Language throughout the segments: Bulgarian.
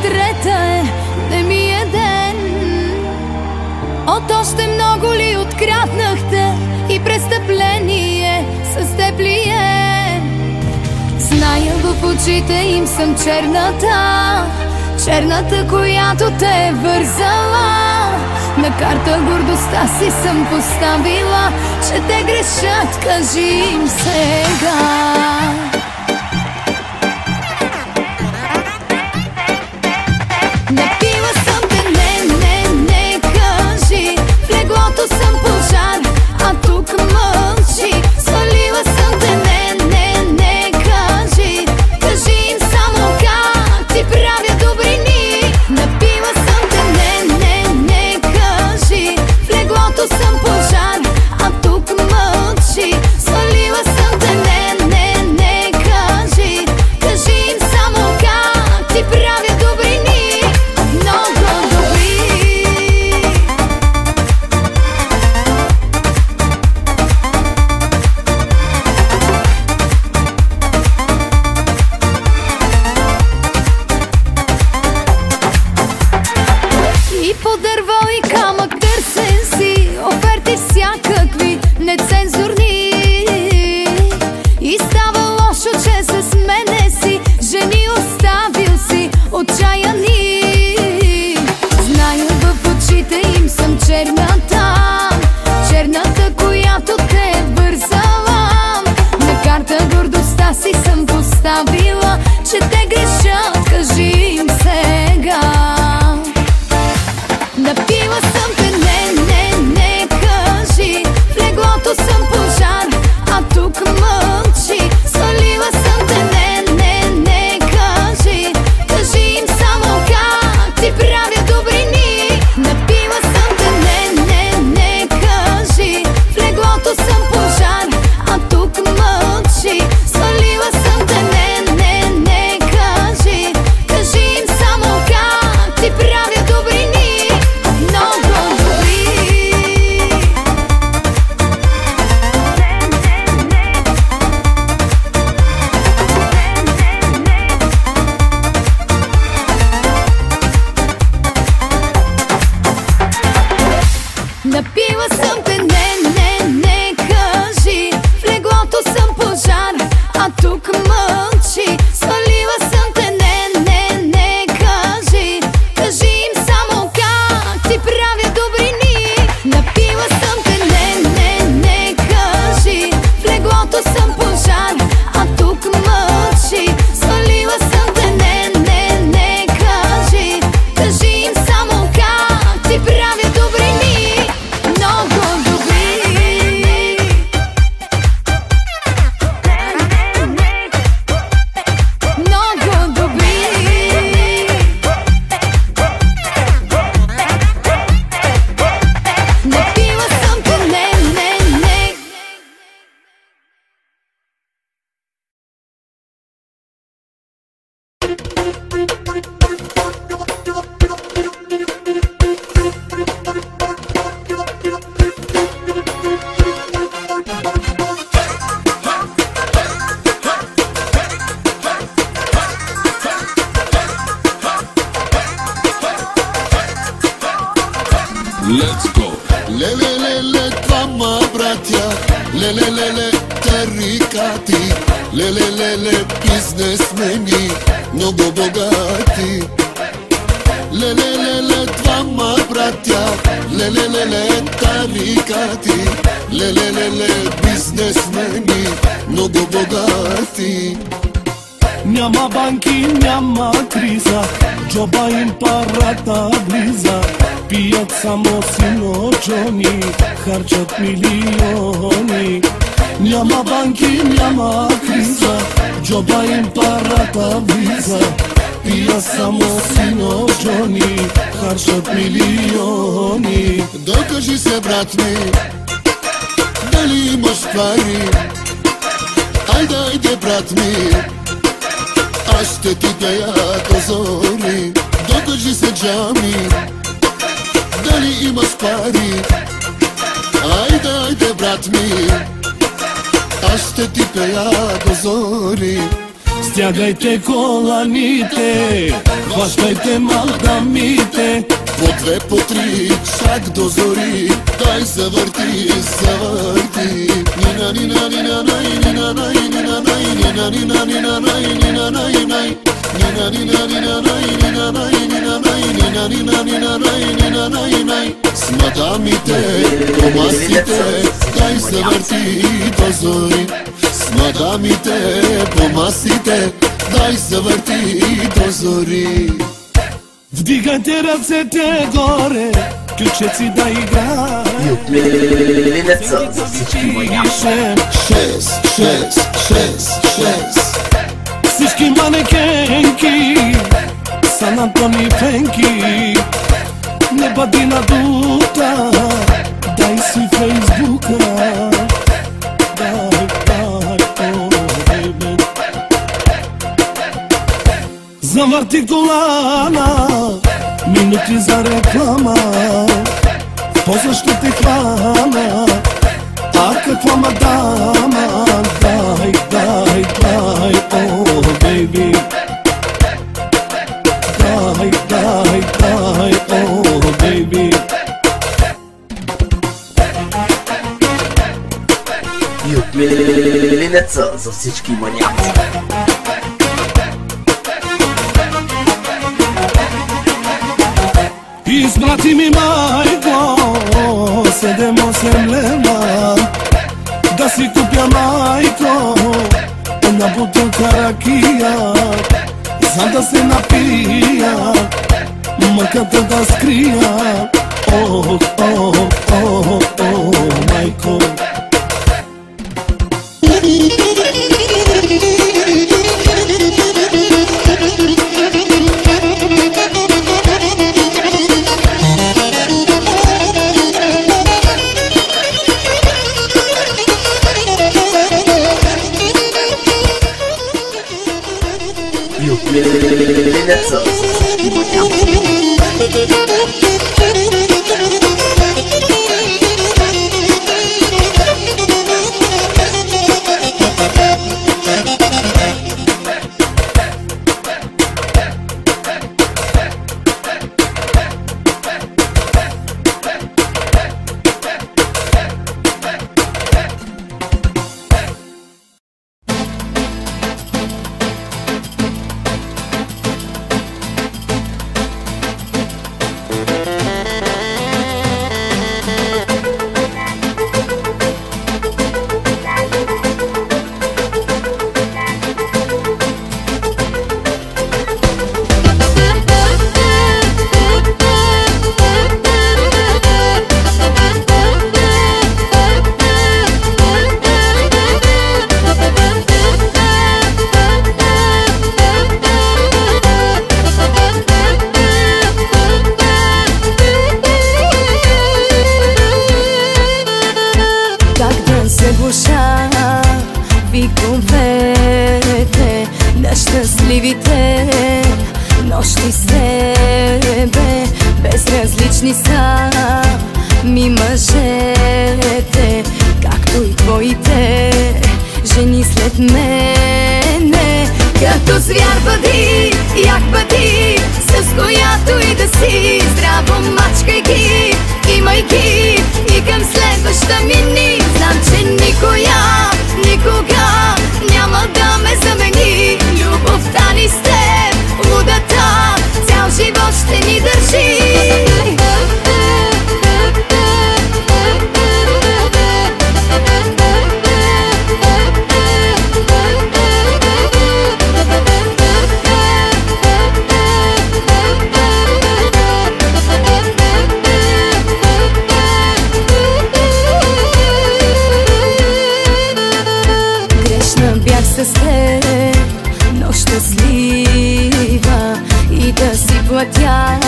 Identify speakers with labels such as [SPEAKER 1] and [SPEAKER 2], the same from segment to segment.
[SPEAKER 1] трета е, не ми е ден. От още много ли откраднахте и престъпление с теб ли е? Зная, в очите им съм черната, черната, която те е вързала. На карта гордостта си съм поставила, че те грешат, кажи им сега. Напила съм те, не, кажи. В леглото съм пожар, а тук мълчи. Свалила съм те, не, кажи. Кажи им само как ти правя добрини. Напила съм те, не, кажи. В леглото съм пожар, а тук мълчи. Свалила съм те, не, кажи. Кажи им само как ти правя добрини. Много добри. И по дърво и камък търсен си, оферти всякакви, нецензурни. И става лошо, че с мене си жени оставил си отчаяни. Зная, в очите им съм черната, черната, която те е вързала. На карта гордостта си съм поставила, че те грешат, кажи им сега. Напила съм те, не, кажи. В леглото съм пожар, а тук мълчи. Свалила съм те, не, кажи. Кажи им само как ти правя добрини. Напила съм те, не, кажи. В леглото съм пожар, а тук мълчи. Свалила съм те, не, кажи. Кажи им само как ти правя добрини. Много добри. Напила съм те, не, кажи. В леглото съм пожар, а тук мълчи. Свалила съм те, не, кажи. Кажи им само как ти правя добрини. Напила съм те, не, кажи. В леглото съм пожар, а тук мълчи. Свалила съм те, не, кажи. Кажи им само как ти правя добрини. Много добри. Много добри. Напила съм те, не.
[SPEAKER 2] Let's go! Леле, двама братя, леле, тарикати, леле, бизнесмени, много богати. Леле, двама братя, леле, тарикати, леле, бизнесмени, много богати.
[SPEAKER 3] Няма банки, няма криза, джоба им парата влиза. Пият само сино Джони, харчат милиони. Няма банки, няма криза, джоба им парата влиза. Пият само сино Джони, харчат милиони.
[SPEAKER 2] Докажи се, брат ми, дали имаш пари. Айде, брат ми, аз ще ти пея до зори. Докажи се, Джами, дали имаш пари. Айде, брат ми, аз ще ти пея до зори.
[SPEAKER 3] Стягайте коланите, хващайте мaldамите.
[SPEAKER 2] По две, по три, чак до зори, дай завърти, завърти. Нина, нина, нина, най, нина, най, нина, най, нина, нина, нина, най, нина, най, най. Нина, нина, нина, най, нина, най, нина, най, нина, нина, нина, най, нина, най, най. С мадамите, по масите, дай завърти до зори. С мадамите, по масите, дай завърти до зори.
[SPEAKER 3] Вдигайте ръцете горе, ключеци да играят.
[SPEAKER 4] Ютлиница за всички маняци.
[SPEAKER 2] Шест, шест, шест, шест.
[SPEAKER 3] Всички манекенки са на тони фенки. Не бъди надута, дай си фейсбука. Дай, бейбе. Завърти колана, минути за реклама. После ще те хвана, а каква мадама. Дай, дай, дай, о, бейби. Дай, дай, дай, о, бейби.
[SPEAKER 4] Ютлиница за всички маняци.
[SPEAKER 3] Изпрати ми, майко, 7-8 лева да си купя, майко, една бутилка ракия, за да се напия, мъката да скрия. О, о, о, о, майко.
[SPEAKER 4] Ютлиница за всички маняци.
[SPEAKER 1] Виковете на щастливите нощи себе, безразлични са ми мъжете, както и твоите жени след мене. Като звяр бъди, як бъди, с която и да си, здраво мачкай, имай ги и към следваща мини. Знам, че никога няма да ме замени. Любовта ни с теб, лудата, цял живот ще ни държи. С теб, но щастлива и да си платя,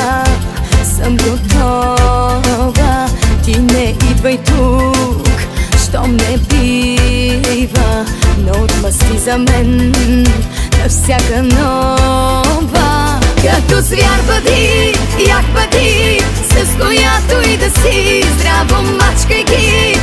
[SPEAKER 1] съм готова. Ти не идвай тук, щом не бива, но отмъсти за мен на всяка нова. Като звяр бъди, як бъди, с която и да си, здраво мачкай ги